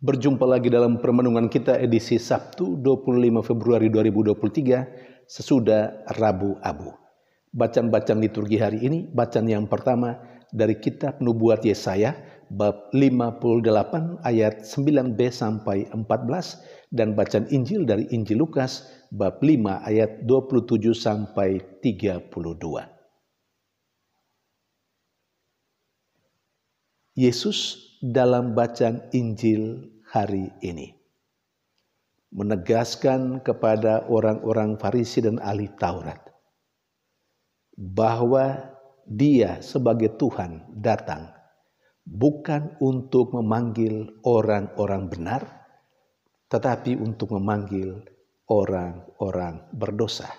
Berjumpa lagi dalam permenungan kita edisi Sabtu 25 Februari 2023 sesudah Rabu Abu. Bacaan-bacaan liturgi hari ini, bacaan yang pertama dari kitab Nubuat Yesaya bab 58 ayat 9b sampai 14 dan bacaan Injil dari Injil Lukas bab 5 ayat 27 sampai 32. Yesus dalam bacaan Injil hari ini menegaskan kepada orang-orang Farisi dan ahli Taurat bahwa Dia sebagai Tuhan datang bukan untuk memanggil orang-orang benar, tetapi untuk memanggil orang-orang berdosa.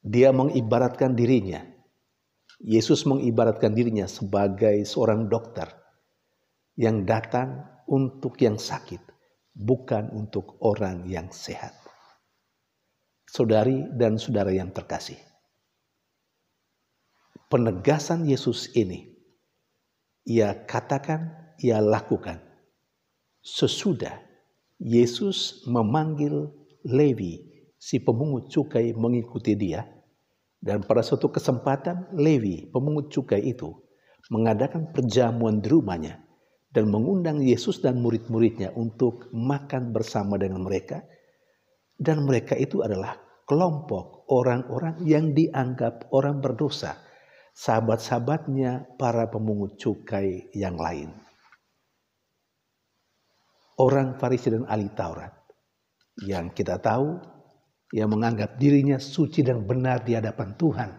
Dia mengibaratkan dirinya, Yesus mengibaratkan dirinya sebagai seorang dokter yang datang untuk yang sakit, bukan untuk orang yang sehat. Saudari dan saudara yang terkasih, penegasan Yesus ini Ia katakan, Ia lakukan sesudah Yesus memanggil Lewi, si pemungut cukai, mengikuti Dia. Dan pada suatu kesempatan Lewi, pemungut cukai itu, mengadakan perjamuan di rumahnya dan mengundang Yesus dan murid-muridnya untuk makan bersama dengan mereka. Dan mereka itu adalah kelompok orang-orang yang dianggap orang berdosa, sahabat-sahabatnya para pemungut cukai yang lain. Orang Farisi dan ahli Taurat yang kita tahu yang menganggap dirinya suci dan benar di hadapan Tuhan,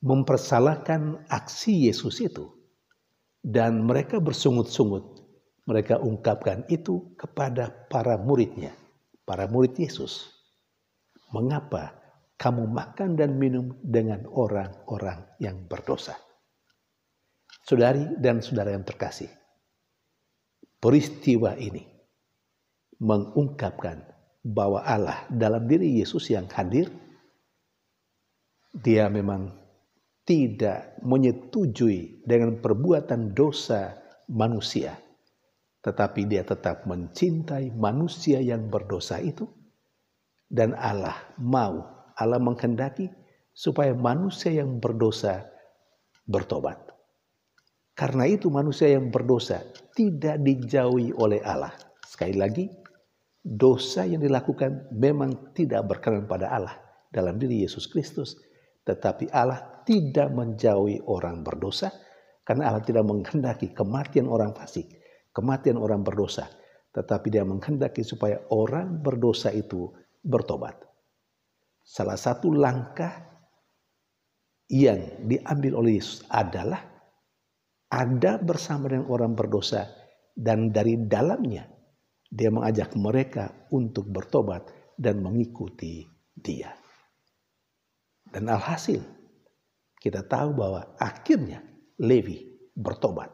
mempersalahkan aksi Yesus itu, dan mereka bersungut-sungut. Mereka ungkapkan itu kepada para muridnya, para murid Yesus. Mengapa kamu makan dan minum dengan orang-orang yang berdosa? Saudari dan saudara yang terkasih, peristiwa ini mengungkapkan bahwa Allah dalam diri Yesus yang hadir, Dia memang tidak menyetujui dengan perbuatan dosa manusia, tetapi Dia tetap mencintai manusia yang berdosa itu, dan Allah menghendaki supaya manusia yang berdosa bertobat. Karena itu manusia yang berdosa tidak dijauhi oleh Allah. Sekali lagi, dosa yang dilakukan memang tidak berkenan pada Allah dalam diri Yesus Kristus. Tetapi Allah tidak menjauhi orang berdosa karena Allah tidak menghendaki kematian orang fasik, kematian orang berdosa. Tetapi Dia menghendaki supaya orang berdosa itu bertobat. Salah satu langkah yang diambil oleh Yesus adalah ada bersama dengan orang berdosa, dan dari dalamnya Dia mengajak mereka untuk bertobat dan mengikuti Dia. Dan alhasil kita tahu bahwa akhirnya Lewi bertobat.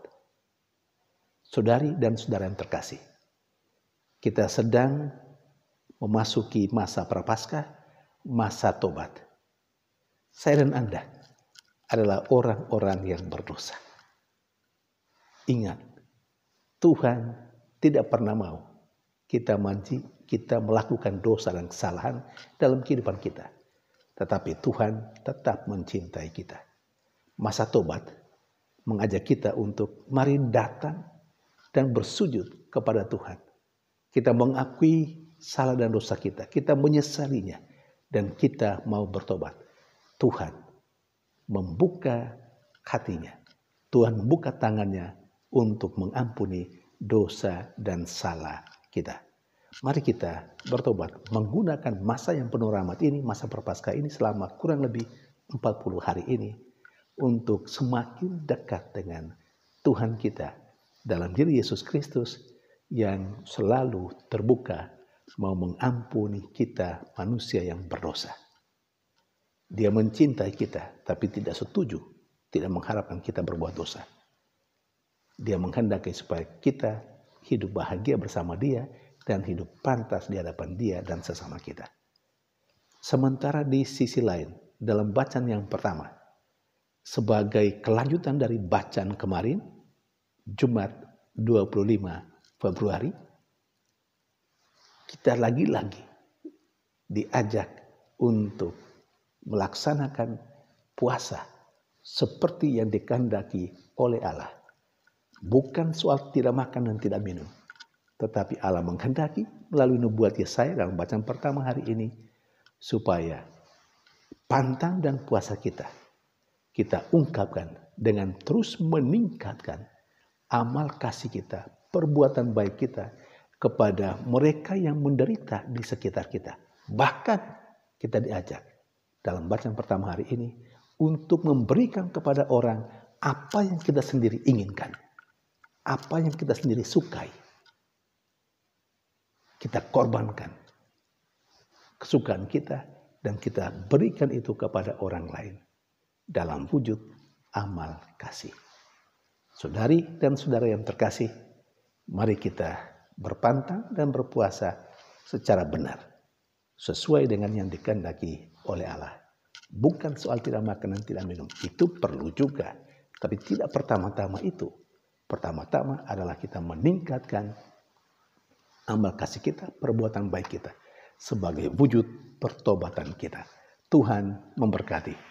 Saudari dan saudara yang terkasih, kita sedang memasuki masa Prapaskah, masa tobat. Saya dan Anda adalah orang-orang yang berdosa. Ingat, Tuhan tidak pernah mau kita melakukan dosa dan kesalahan dalam kehidupan kita. Tetapi Tuhan tetap mencintai kita. Masa tobat mengajak kita untuk mari datang dan bersujud kepada Tuhan. Kita mengakui salah dan dosa kita. Kita menyesalinya dan kita mau bertobat. Tuhan membuka hatinya. Tuhan membuka tangannya untuk mengampuni dosa dan salah kita. Mari kita bertobat menggunakan masa yang penuh rahmat ini, masa Prapaskah ini selama kurang lebih 40 hari ini untuk semakin dekat dengan Tuhan kita dalam diri Yesus Kristus yang selalu terbuka mau mengampuni kita manusia yang berdosa. Dia mencintai kita tapi tidak setuju, tidak mengharapkan kita berbuat dosa. Dia menghendaki supaya kita hidup bahagia bersama Dia dan hidup pantas di hadapan Dia dan sesama kita. Sementara di sisi lain, dalam bacaan yang pertama, sebagai kelanjutan dari bacaan kemarin, Jumat 25 Februari, kita lagi-lagi diajak untuk melaksanakan puasa seperti yang dikehendaki oleh Allah. Bukan soal tidak makan dan tidak minum, tetapi Allah menghendaki melalui nubuat Yesaya dalam bacaan pertama hari ini, supaya pantang dan puasa kita ungkapkan dengan terus meningkatkan amal kasih kita, perbuatan baik kita kepada mereka yang menderita di sekitar kita. Bahkan kita diajak dalam bacaan pertama hari ini untuk memberikan kepada orang apa yang kita sendiri inginkan, apa yang kita sendiri sukai. Kita korbankan kesukaan kita dan kita berikan itu kepada orang lain dalam wujud amal kasih. Saudari dan saudara yang terkasih, mari kita berpantang dan berpuasa secara benar, sesuai dengan yang dikehendaki oleh Allah. Bukan soal tidak makan dan tidak minum, itu perlu juga. Tapi tidak pertama-tama itu. Pertama-tama adalah kita meningkatkan amal kasih kita, perbuatan baik kita, sebagai wujud pertobatan kita. Tuhan memberkati.